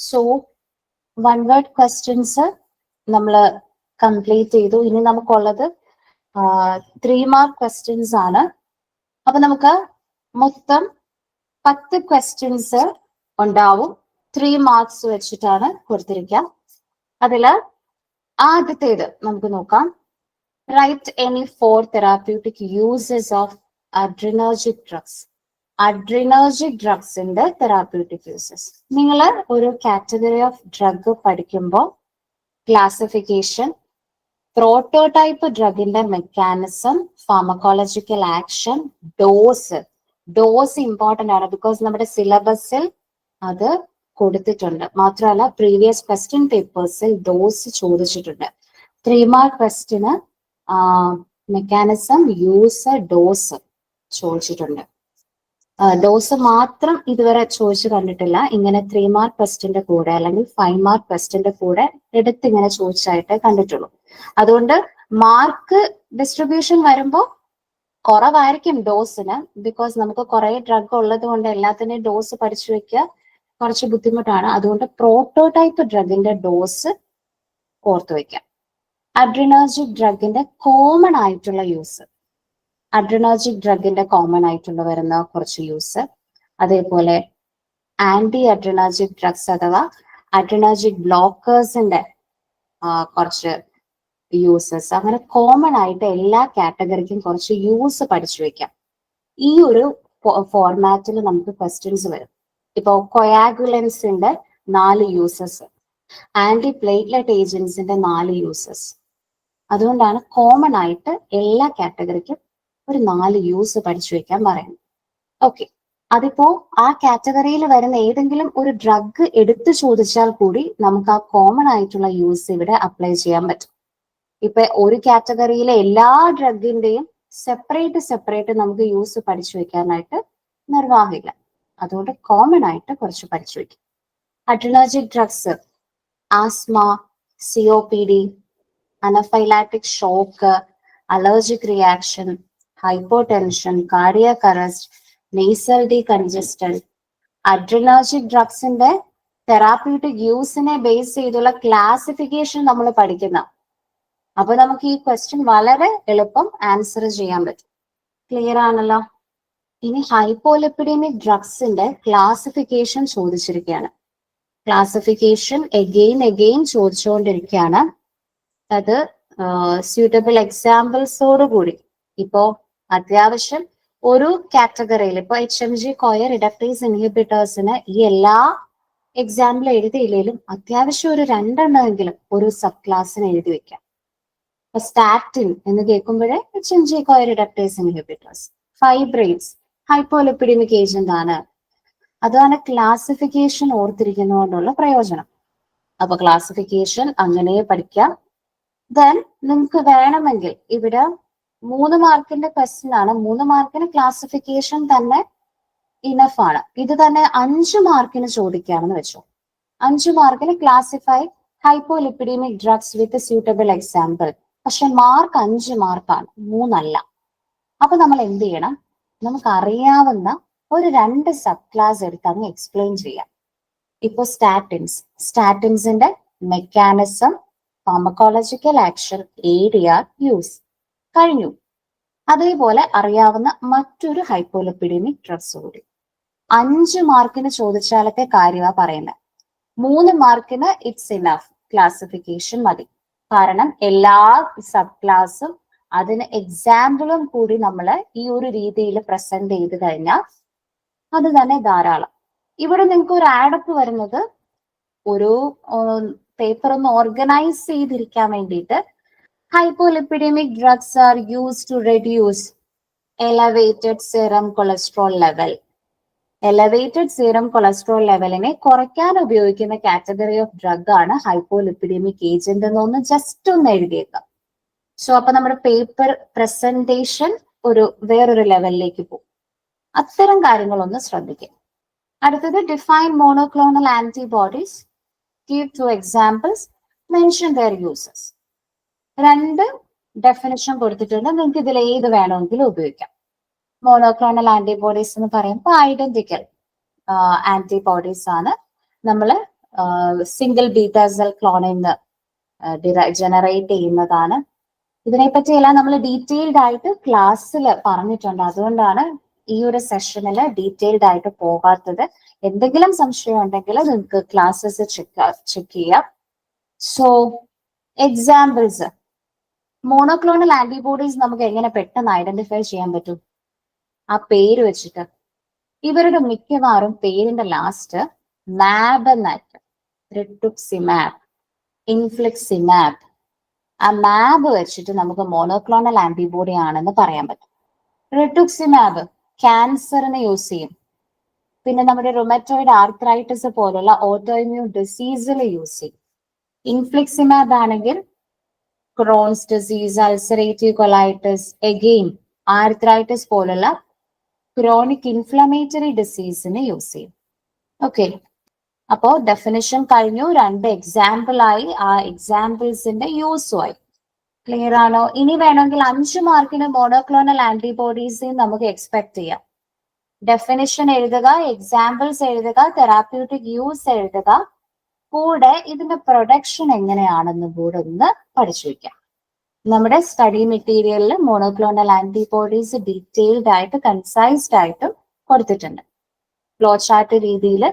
So one word questions നമ്മൾ complete ചെയ്തു. ഇനി നമുക്കുള്ളത് 3 മാർക്ക് ക്വസ്റ്റ്യൻസ് ആണ്. അപ്പൊ നമുക്ക് മൊത്തം 10 ക്വസ്റ്റ്യൻസ് ഉണ്ടാവും. 3 മാർക്സ് വെച്ചിട്ടാണ് കൊടുത്തിരിക്കുക. അതില് ആദ്യത്തേത് നമുക്ക് നോക്കാം. Right any 4 therapeutic uses of adrenergic drugs. Adrenergic ഡ്രഗ്സിന്റെ തെറാപ്യൂട്ടിക് യൂസസ്. നിങ്ങൾ ഒരു കാറ്റഗറി ഓഫ് ഡ്രഗ് പഠിക്കുമ്പോൾ ക്ലാസിഫിക്കേഷൻ, പ്രോട്ടോടൈപ്പ് ഡ്രഗിന്റെ mechanism, pharmacological action, dose important ആണ്. ബിക്കോസ് നമ്മുടെ സിലബസിൽ അത് കൊടുത്തിട്ടുണ്ട്. മാത്രമല്ല പ്രീവിയസ് ക്വസ്റ്റ്യൻ പേപ്പേഴ്സിൽ ഡോസ് ചോദിച്ചിട്ടുണ്ട്. 3 mark question mechanism, use, dose ചോദിച്ചിട്ടുണ്ട്. ഡോസ് മാത്രം ഇതുവരെ ചോദിച്ചു കണ്ടിട്ടില്ല. ഇങ്ങനെ 3 മാർക്ക് ക്വസ്റ്റ്യന്റെ കൂടെ അല്ലെങ്കിൽ 5 മാർക്ക് ക്വസ്റ്റ്യന്റെ കൂടെ എടുത്ത് ഇങ്ങനെ ചോദിച്ചായിട്ട് കണ്ടിട്ടുള്ളൂ. അതുകൊണ്ട് മാർക്ക് ഡിസ്ട്രിബ്യൂഷൻ വരുമ്പോൾ കുറവായിരിക്കും ഡോസിന്. ബിക്കോസ് നമുക്ക് കുറെ ഡ്രഗ് ഉള്ളത് കൊണ്ട് എല്ലാത്തിന്റെയും ഡോസ് പഠിച്ചു വെക്കുക കുറച്ച് ബുദ്ധിമുട്ടാണ്. അതുകൊണ്ട് പ്രോട്ടോടൈപ്പ് ഡ്രഗിന്റെ ഡോസ് ഓർത്തു വെക്കാം. അഡ്രിനർജിക് ഡ്രഗിന്റെ കോമൺ ആയിട്ടുള്ള യൂസ്, അഡ്രിനർജിക് ഡ്രഗിന്റെ കോമൺ ആയിട്ടുള്ള വരുന്ന കുറച്ച് യൂസ്, അതേപോലെ ആന്റി അഡ്രിനർജിക് ഡ്രഗ്സ് അഥവാ അഡ്രിനർജിക് ബ്ലോക്കേഴ്സിന്റെ കുറച്ച് യൂസസ്. അങ്ങനെ കോമൺ ആയിട്ട് എല്ലാ കാറ്റഗറിക്കും കുറച്ച് യൂസ് പഠിച്ചു വെക്കാം. ഈ ഒരു ഫോർമാറ്റിൽ നമുക്ക് ക്വസ്റ്റ്യൻസ് വരും. ഇപ്പോ കൊയാഗുലൻസിന്റെ 4 യൂസസ്, ആന്റി പ്ലേറ്റ്ലെറ്റ് ഏജൻസിന്റെ 4 യൂസസ്. അതുകൊണ്ടാണ് കോമൺ ആയിട്ട് എല്ലാ കാറ്റഗറിക്കും ഒരു 4 യൂസ് പഠിച്ചു വെക്കാൻ പറയുന്നത്. ഓക്കെ, അതിപ്പോ ആ കാറ്റഗറിയിൽ വരുന്ന ഏതെങ്കിലും ഒരു ഡ്രഗ് എടുത്തു ചോദിച്ചാൽ കൂടി നമുക്ക് ആ കോമൺ ആയിട്ടുള്ള യൂസ് ഇവിടെ അപ്ലൈ ചെയ്യാൻ പറ്റും. ഇപ്പൊ ഒരു കാറ്റഗറിയിലെ എല്ലാ ഡ്രഗിന്റെയും സെപ്പറേറ്റ് നമുക്ക് യൂസ് പഠിച്ചു വെക്കാനായിട്ട് നിർവാഹമില്ല. അതുകൊണ്ട് കോമൺ ആയിട്ട് കുറച്ച് പഠിച്ചു വെക്കും. Adrenergic drugs asthma, COPD, anaphylactic shock, allergic reaction, hypotension, cardiac arrest, nasal decongestant. Adrenergic ഡ്രഗ്സിന്റെ തെറാപ്യൂട്ടിക് യൂസിനെ ബേസ് ചെയ്തുള്ള ക്ലാസിഫിക്കേഷൻ നമ്മൾ പഠിക്കുന്ന. അപ്പൊ നമുക്ക് ഈ ക്വസ്റ്റ്യൻ വളരെ എളുപ്പം ആൻസർ ചെയ്യാൻ പറ്റും. ക്ലിയർ ആണല്ലോ? ഇനി ഹൈപ്പോലിപ്പിഡമിക് ഡ്രഗ്സിന്റെ ക്ലാസിഫിക്കേഷൻ ചോദിച്ചിരിക്കുകയാണ്. ക്ലാസിഫിക്കേഷൻ എഗെയിൻ ചോദിച്ചുകൊണ്ടിരിക്കുകയാണ്. അത് സ്യൂട്ടബിൾ എക്സാമ്പിൾസോട് കൂടി. ഇപ്പോ അത്യാവശ്യം ഒരു കാറ്റഗറിയിൽ ഇപ്പൊ HMG കോയ റിഡക്ടേസ് ഇൻഹിബിറ്റേഴ്സിന് ഈ എല്ലാ എക്സാമ്പിൾ എഴുതിയില്ലെങ്കിലും അത്യാവശ്യം ഒരു 2 എണ്ണമെങ്കിലും ഒരു സബ് ക്ലാസ്സിന് എഴുതി വെക്കാം. ഇപ്പൊ സ്റ്റാറ്റിൻ എന്ന് കേൾക്കുമ്പോഴേ HMG CoA reductase inhibitors. Fibrates hypolipidemic agent ആണ്. അതാണ് ക്ലാസിഫിക്കേഷൻ ഓർത്തിരിക്കുന്നതുകൊണ്ടുള്ള പ്രയോജനം. അപ്പൊ ക്ലാസിഫിക്കേഷൻ അങ്ങനെ പഠിക്കാം. ദെൻ നിങ്ങൾക്ക് വേണമെങ്കിൽ ഇവിടെ 3 മാർക്കിന്റെ ക്വസ്റ്റ്യൻ ആണ്. 3 മാർക്കിന് ക്ലാസിഫിക്കേഷൻ തന്നെ ഇനഫ് ആണ്. ഇത് തന്നെ 5 മാർക്കിന് ചോദിക്കുകയാണെന്ന് വെച്ചോ. 5 മാർക്കിന് classify hypolipidemic drugs with suitable example. പക്ഷെ മാർക്ക് 5 മാർക്കാണ്, 3 അല്ല. അപ്പൊ നമ്മൾ എന്ത് ചെയ്യണം? നമുക്ക് അറിയാവുന്ന ഒരു 2 സബ് ക്ലാസ് എടുത്ത് അങ്ങ് എക്സ്പ്ലെയിൻ ചെയ്യാം. ഇപ്പൊ സ്റ്റാറ്റിൻസിന്റെ mechanism, pharmacological action, area, use കഴിഞ്ഞു. അതേപോലെ അറിയാവുന്ന മറ്റൊരു ഹൈപ്പോലിപ്പിഡമിക് ഡ്രഗ്സ് കൂടി. 5 മാർക്കിന് ചോദിച്ചാലത്തെ കാര്യമാണ് പറയുന്നത്. 3 മാർക്കിന് ഇറ്റ്സ് ഇനഫ്, ക്ലാസിഫിക്കേഷൻ മതി. കാരണം എല്ലാ സബ് ക്ലാസും അതിന് എക്സാമ്പിളും കൂടി നമ്മൾ ഈ ഒരു രീതിയിൽ പ്രസന്റ് ചെയ്ത് കഴിഞ്ഞാൽ അത് തന്നെ ധാരാളം. ഇവിടെ നിങ്ങൾക്ക് ഒരു ആഡപ്പ് വരുന്നത് ഒരു പേപ്പർ ഒന്ന് ഓർഗനൈസ് ചെയ്തിരിക്കാൻ വേണ്ടിയിട്ട് hypolipidemic drugs are used to reduce elevated serum cholesterol level. Elevated serum cholesterol ലെവലിനെ കുറയ്ക്കാൻ ഉപയോഗിക്കുന്ന കാറ്റഗറി ഓഫ് ഡ്രഗ് ആണ് ഹൈപ്പോലിപ്പിഡമിക് ഏജന്റ് എന്നൊന്ന് ജസ്റ്റ് ഒന്ന് എഴുതിയേക്കാം. സോ അപ്പൊ നമ്മുടെ പേപ്പർ പ്രസന്റേഷൻ വേറൊരു ലെവലിലേക്ക് പോകും. അത്തരം കാര്യങ്ങളൊന്ന് ശ്രദ്ധിക്കുക. അടുത്തത് define monoclonal antibodies, give 2 examples, mention their uses. 2 definition കൊടുത്തിട്ടുണ്ട്. നിങ്ങൾക്ക് ഇതിൽ ഏത് വേണമെങ്കിലും ഉപയോഗിക്കാം. മോണോക്ലോണൽ ആന്റിബോഡീസ് എന്ന് പറയുമ്പോൾ ഐഡന്റിക്കൽ ആന്റിബോഡീസ് ആണ്. നമ്മൾ സിംഗിൾ ബീറ്റാ സെൽ ക്ലോണിന്ന് ജനറേറ്റ് ചെയ്യുന്നതാണ്. ഇതിനെപ്പറ്റിയെല്ലാം നമ്മൾ ഡീറ്റെയിൽഡ് ആയിട്ട് ക്ലാസ്സിൽ പറഞ്ഞിട്ടുണ്ട്. അതുകൊണ്ടാണ് ഈ ഒരു സെഷനിൽ ഡീറ്റെയിൽഡ് ആയിട്ട് പോകാത്തത്. എന്തെങ്കിലും സംശയം ഉണ്ടെങ്കിൽ നിങ്ങൾക്ക് ക്ലാസ്സസ് ചെക്ക് ചെയ്യാം. സോ എക്സാമ്പിൾസ്, മോണോക്ലോണൽ ആന്റിബോഡീസ് നമുക്ക് എങ്ങനെ പെട്ടെന്ന് ഐഡന്റിഫൈ ചെയ്യാൻ പറ്റും? ആ പേര് വെച്ചിട്ട്. ഇവരുടെ മിക്കവാറും പേരിന്റെ ലാസ്റ്റ് മാബ് എന്നായിരിക്കും. റിട്ടുക്സിമാബ്, ഇൻഫ്ലിക്സിമാബ്. ആ മാബ് വെച്ചിട്ട് നമുക്ക് മോണോക്ലോണൽ ആന്റിബോഡി ആണെന്ന് പറയാൻ പറ്റും. റിട്ടുക്സിമാബ് ക്യാൻസറിന് യൂസ് ചെയ്യും. പിന്നെ നമ്മുടെ റൊമറ്റോയിഡ് ആർത്രൈറ്റിസ് പോലുള്ള ഓട്ടോഇമ്യൂൺ ഡിസീസിൽ യൂസ് ചെയ്യും. ഇൻഫ്ലിക്സിമാബ് ആണെങ്കിൽ Crohn's disease, ulcerative colitis, again arthritis പോലുള്ള ക്രോണിക് ഇൻഫ്ലമേറ്ററി ഡിസീസിന് യൂസ് ചെയ്യും. ഓക്കെ, അപ്പോ ഡെഫിനിഷൻ കഴിഞ്ഞു. 2 എക്സാമ്പിൾ ആയി, ആ എക്സാമ്പിൾസിന്റെ യൂസുമായി. ക്ലിയർ ആണോ? ഇനി വേണമെങ്കിൽ 5 മാർക്കിന് മോണോക്ലോണൽ ആന്റിബോഡീസ് നമുക്ക് എക്സ്പെക്ട് ചെയ്യാം. ഡെഫിനിഷൻ എഴുതുക, എക്സാമ്പിൾസ് എഴുതുക, തെറാപ്യൂട്ടിക് യൂസ് എഴുതുക, കൂടെ ഇതിന്റെ പ്രൊഡക്ഷൻ എങ്ങനെയാണെന്നും കൂടെ ഒന്ന് പഠിച്ചു വയ്ക്കാം. നമ്മുടെ സ്റ്റഡി മെറ്റീരിയലിൽ മോണോക്ലോണൽ ആന്റിബോഡീസ് ഡീറ്റെയിൽഡ് ആയിട്ട് കൺസൈസ്ഡ് ആയിട്ടും കൊടുത്തിട്ടുണ്ട്. ഫ്ലോ ചാർട്ട് രീതിയിൽ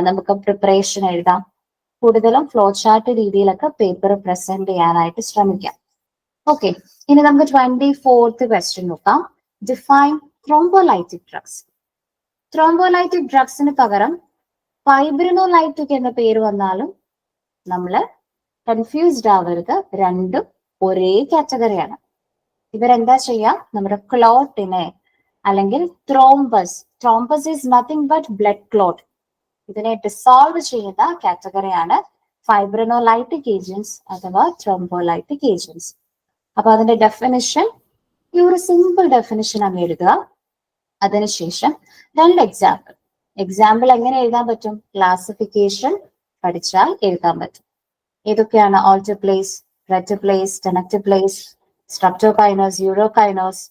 നമുക്ക് പ്രിപ്പറേഷൻ എഴുതാം. കൂടുതലും ഫ്ലോ ചാർട്ട് രീതിയിലൊക്കെ പേപ്പർ പ്രസന്റ് ചെയ്യാനായിട്ട് ശ്രമിക്കാം. ഓക്കെ, ഇനി നമുക്ക് 24th ക്വസ്റ്റ്യൻ നോക്കാം. Define thrombolytic drugs. ത്രോംബോലൈറ്റിക് ഡ്രഗ്സിന് പകരം ഫൈബ്രിനോലൈറ്റിക് എന്ന പേര് വന്നാലും നമ്മൾ കൺഫ്യൂസ്ഡ് ആവരുത്. രണ്ടും ഒരേ കാറ്റഗറിയാണ്. ഇവരെന്താ ചെയ്യാം? നമ്മുടെ ക്ലോട്ടിനെ അല്ലെങ്കിൽ thrombus is nothing but blood clot, ഇതിനെ ഡിസോൾവ് ചെയ്യുന്ന കാറ്റഗറിയാണ് ഫൈബ്രിനോലൈറ്റിക് ഏജൻസ് അഥവാ ത്രോംബോലൈറ്റിക് ഏജൻസ്. അപ്പൊ അതിന്റെ ഡെഫിനിഷൻ ഈ ഒരു സിമ്പിൾ ഡെഫിനിഷൻ അങ്ങ് എഴുതുക. അതിനുശേഷം 2 എക്സാമ്പിൾ എങ്ങനെ എഴുതാൻ പറ്റും? ക്ലാസിഫിക്കേഷൻ പഠിച്ചാൽ എഴുതാൻ പറ്റും. ഏതൊക്കെയാണ്? ഓൾട്ടിപ്ലേസ്, റെറ്റിപ്ലേസ്, ടെനക്റ്റിപ്ലേസ്, സ്ട്രെപ്റ്റോകൈനോസ്, യൂറോകൈനോസ്.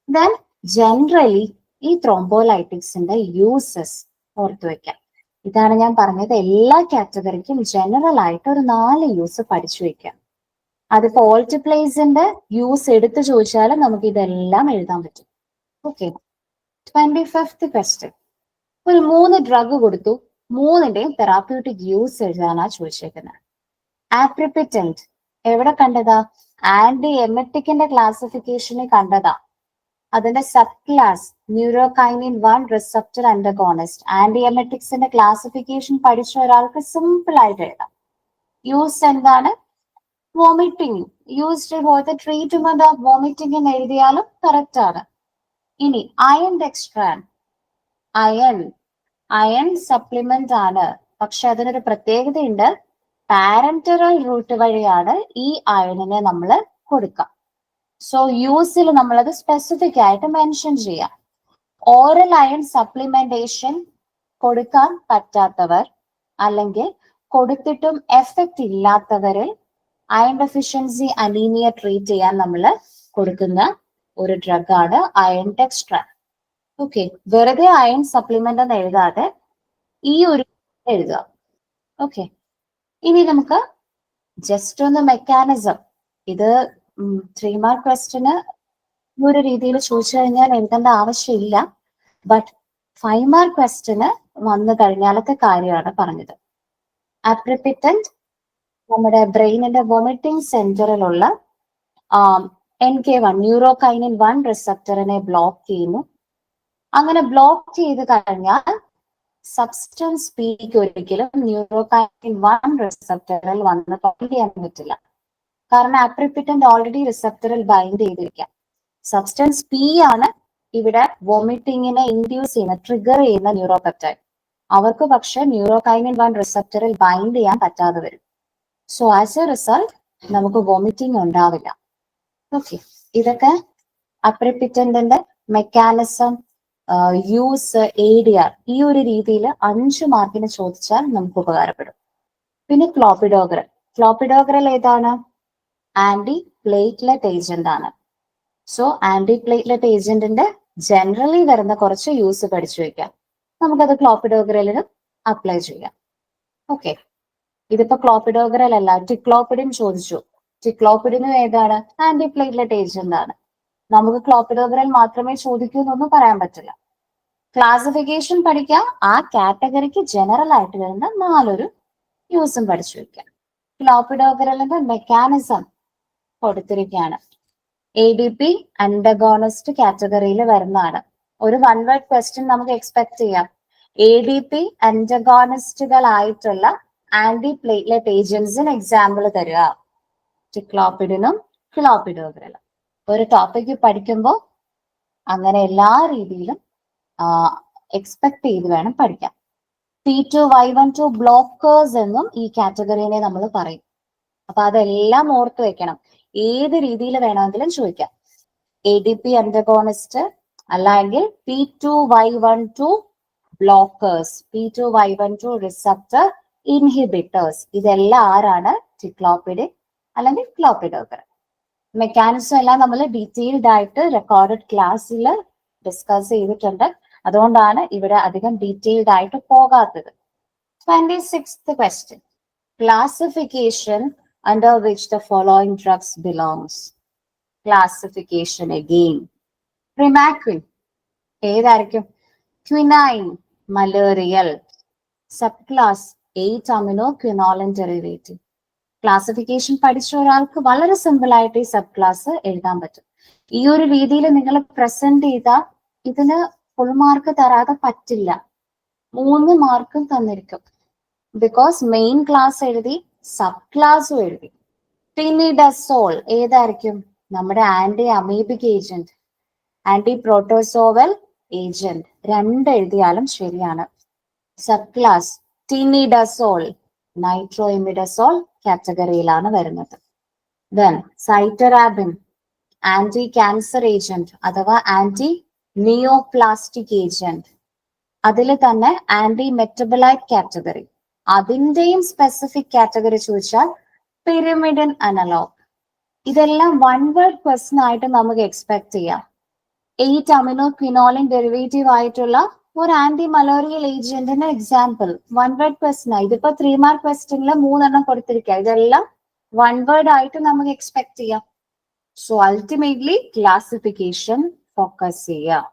ദെൻ ജനറലി ഈ ത്രോംബോലൈറ്റിക്സിന്റെ യൂസസ് ഓർത്തു വെക്കാം. ഇതാണ് ഞാൻ പറഞ്ഞത്, എല്ലാ കാറ്റഗറിക്കും ജനറൽ ആയിട്ട് ഒരു 4 യൂസ് പഠിച്ചു വെക്കാം. അതിപ്പോ ഓൾട്ടിപ്ലേസിന്റെ യൂസ് എടുത്തു ചോദിച്ചാലും നമുക്ക് ഇതെല്ലാം എഴുതാൻ പറ്റും. Okay, 25th question. ഒരു 3 ഡ്രഗ് കൊടുത്തു, 3ന്റെയും തെറാപ്യൂട്ടിക് യൂസ് എഴുതാനാ ചോദിച്ചേക്കുന്നത്. ആപ്രിപ്പിറ്റന്റ് എവിടെ കണ്ടതാ? ആന്റി എമറ്റിക്കിന്റെ ക്ലാസിഫിക്കേഷനിൽ കണ്ടതാ. അതിന്റെ sub class neurokinin 1 receptor antagonist. Anti എമറ്റിക്സിന്റെ ക്ലാസിഫിക്കേഷൻ പഠിച്ച ഒരാൾക്ക് സിമ്പിൾ ആയിട്ട് എഴുതാം. യൂസ് എന്താണ്? Vomiting. Used for the treatment of vomiting എന്ന് എഴുതിയാലും കറക്റ്റ് ആണ്. ഇനി അയൺ ഡെക്സ്ട്രാൻ, അയൺ സപ്ലിമെന്റ് ആണ്. പക്ഷെ അതിനൊരു പ്രത്യേകതയുണ്ട്. പാരന്ററൽ റൂട്ട് വഴിയാണ് ഈ അയണിനെ നമ്മൾ കൊടുക്കുക. സോ യൂസിൽ നമ്മളത് സ്പെസിഫിക് ആയിട്ട് മെൻഷൻ ചെയ്യാം. ഓറൽ അയൺ സപ്ലിമെന്റേഷൻ കൊടുക്കാൻ പറ്റാത്തവർ അല്ലെങ്കിൽ കൊടുത്തിട്ടും എഫക്റ്റ് ഇല്ലാത്തവരിൽ അയൺ ഡെഫിഷ്യൻസി അനീമിയ ട്രീറ്റ് ചെയ്യാൻ നമ്മൾ കൊടുക്കുന്ന ഒരു ഡ്രഗ് ആണ് അയൺ ഡെക്സ്ട്രാൻ. ഓക്കെ, വെറുതെ അയൺ സപ്ലിമെന്റ് എന്ന് എഴുതാതെ ഈ ഒരു എഴുതുക. ഓക്കെ, ഇനി നമുക്ക് ജസ്റ്റ് ഒന്ന് മെക്കാനിസം, ഇത് 3 മാർക്ക് ക്വസ്റ്റ്യന് ഈ ഒരു രീതിയിൽ ചോദിച്ചു കഴിഞ്ഞാൽ എഴുതേണ്ട ആവശ്യമില്ല. ബട്ട് 5 മാർക്ക് ക്വസ്റ്റ്യന് വന്നു കഴിഞ്ഞാലത്തെ കാര്യമാണ് പറഞ്ഞത്. ആപ്രിപ്പിറ്റന്റ് നമ്മുടെ ബ്രെയിനിന്റെ വോമിറ്റിംഗ് സെന്ററിലുള്ള NK1 ന്യൂറോകൈനിൻ 1 റിസപ്റ്ററിനെ ബ്ലോക്ക് ചെയ്യുന്നു. അങ്ങനെ ബ്ലോക്ക് ചെയ്ത് കഴിഞ്ഞാൽ സബ്സ്റ്റൻസ് പിക്ക് ഒരിക്കലും ന്യൂറോകൈനിൻ 1 റിസപ്റ്ററിൽ വന്ന് ബൈൻഡ് ചെയ്യാൻ പറ്റില്ല. കാരണം ആപ്രിപ്പിറ്റന്റ് ഓൾറെഡി റിസപ്റ്ററിൽ ബൈൻഡ് ചെയ്തിരിക്കാം. സബ്സ്റ്റൻസ് പി ആണ് ഇവിടെ വോമിറ്റിങ്ങിനെ ഇൻഡ്യൂസ് ചെയ്യുന്ന, ട്രിഗർ ചെയ്യുന്ന ന്യൂറോപെപ്റ്റൈഡ്. അവർക്ക് പക്ഷെ ന്യൂറോകൈനിൻ 1 റിസപ്റ്ററിൽ ബൈൻഡ് ചെയ്യാൻ പറ്റാതെ വരും. സോ ആസ് എ റിസൾട്ട് നമുക്ക് വോമിറ്റിംഗ് ഉണ്ടാവില്ല. ഓക്കെ, ഇതൊക്കെ അപ്രിപ്പിറ്റന്റിന്റെ മെക്കാനിസം, യൂസ്, ADR ഈ ഒരു രീതിയിൽ 5 മാർക്കിന് ചോദിച്ചാൽ നമുക്ക് ഉപകാരപ്പെടും. പിന്നെ ക്ലോപ്പിഡോഗ്രൽ ഏതാണ്? ആന്റി പ്ലേറ്റ്ലെറ്റ് ഏജന്റ് ആണ്. സോ ആന്റി പ്ലേറ്റ്ലെറ്റ് ഏജന്റിന്റെ ജനറലി വരുന്ന കുറച്ച് യൂസ് പഠിച്ചു വെക്കാം. നമുക്കത് ക്ലോപ്പിഡോഗ്രലിന് അപ്ലൈ ചെയ്യാം. ഓക്കെ, ഇതിപ്പോ ക്ലോപ്പിഡോഗ്രൽ അല്ല, ടിക്ലോപ്പിഡിൻ ചോദിച്ചു. ടിക്ലോപ്പിഡിനും ഏതാണ്? ആന്റിപ്ലേറ്റ്ലെറ്റ് ഏജന്റ് ആണ്. നമുക്ക് ക്ലോപ്പിഡോഗ്രൽ മാത്രമേ ചോദിക്കൂ എന്നൊന്നും പറയാൻ പറ്റില്ല. ക്ലാസിഫിക്കേഷൻ പഠിക്കാം, ആ കാറ്റഗറിക്ക് ജനറൽ ആയിട്ട് വരുന്ന 4 യൂസും പഠിച്ചു വെക്കാം. ക്ലോപ്പിഡോഗ്രലിന്റെ മെക്കാനിസം കൊടുത്തിരിക്കുകയാണ്. ADP അന്റഗോണിസ്റ്റ് കാറ്റഗറിയിൽ വരുന്നതാണ്. ഒരു 1 വേർഡ് ക്വസ്റ്റ്യൻ നമുക്ക് എക്സ്പെക്ട് ചെയ്യാം. ADP അന്റഗോണിസ്റ്റുകളായിട്ടുള്ള ആന്റി പ്ലേറ്റ്ലെറ്റ് ഏജന്റ്സിന് എക്സാമ്പിൾ തരിക. ടിക്ലോപ്പിഡിനും ക്ലോപ്പിഡോഗ്രലും. ഒരു ടോപ്പിക് പഠിക്കുമ്പോൾ അങ്ങനെ എല്ലാ രീതിയിലും എക്സ്പെക്ട് ചെയ്ത് വേണം പഠിക്കാൻ. T2Y12 ബ്ലോക്കേഴ്സ് എന്നും ഈ കാറ്റഗറിനെ നമ്മൾ പറയും. അപ്പൊ അതെല്ലാം ഓർത്ത് വെക്കണം. ഏത് രീതിയിൽ വേണമെങ്കിലും ചോദിക്കാം. ADP അന്റഗോണിസ്റ്റ് അല്ലെങ്കിൽ P2Y12 blockers, P2Y12 receptor inhibitors, ഇതെല്ലാം ആരാണ്? ടിക്ലോപ്പിഡിൻ അല്ലെങ്കിൽ ക്ലോപ്പിഡോഗ്രൽ. മെക്കാനിസം എല്ലാം നമ്മൾ ഡീറ്റെയിൽഡ് ആയിട്ട് റെക്കോർഡഡ് ക്ലാസ്സിൽ ഡിസ്കസ് ചെയ്തിട്ടുണ്ട്. അതുകൊണ്ടാണ് ഇവിടെ അധികം ഡീറ്റെയിൽഡ് ആയിട്ട് പോകാത്തത്. 26th question. Classification under which the following drugs belongs. Classification again. Primaquine ഏതായിരിക്കും? Quinine, malarial. Sub class 8-aminoquinoline derivative. Classification പഠിച്ച ഒരാൾക്ക് വളരെ സിമ്പിൾ ആയിട്ട് ഈ സബ് ക്ലാസ് എഴുതാൻ പറ്റും. ഈ ഒരു രീതിയിൽ നിങ്ങൾ പ്രസന്റ് ചെയ്താൽ ഇതിന് ഫുൾ മാർക്ക് തരാതെ പറ്റില്ല. 3 മാർക്കും തന്നിരിക്കും. ബിക്കോസ് മെയിൻ ക്ലാസ് എഴുതി, സബ് ക്ലാസ്സും എഴുതി. ടിനിഡസോൾ ഏതായിരിക്കും? നമ്മുടെ anti amoebic agent, anti protozoal agent. 2 എഴുതിയാലും ശരിയാണ്. സബ് ക്ലാസ് ടിനിഡസോൾ നൈട്രോഇമിഡസോൾ കാറ്റഗറിയിലാണ് വരുന്നത്. Then cytarabine anti cancer agent അഥവാ ആന്റി നിയോപ്ലാസ്റ്റിക് ഏജന്റ്. അതിൽ തന്നെ ആന്റി മെറ്റബലൈറ്റ് കാറ്റഗറി. അതിന്റെയും സ്പെസിഫിക് കാറ്റഗറി ചോദിച്ചാൽ പിരിമിഡിൻ അനലോഗ്. ഇതെല്ലാം 1 വേർഡ് ക്വസ്റ്റ്യൻ ആയിട്ട് നമുക്ക് എക്സ്പെക്ട് ചെയ്യാം. 8-aminoquinoline ഡെറിവേറ്റീവ് ആയിട്ടുള്ള ഒരു ആന്റി മലേറിയൽ ഏജന്റിന്റെ എക്സാമ്പിൾ 1 വേർഡ് ക്വസ്റ്റ്യൻ. ഇതിപ്പോ 3 മാർക്ക് ക്വസ്റ്റ്യനിൽ 3 കൊടുത്തിരിക്കുക. ഇതെല്ലാം 1 വേർഡ് ആയിട്ട് നമുക്ക് എക്സ്പെക്ട് ചെയ്യാം. സോ അൾട്ടിമേറ്റ്ലി ക്ലാസിഫിക്കേഷൻ ഫോക്കസ് ചെയ്യുക.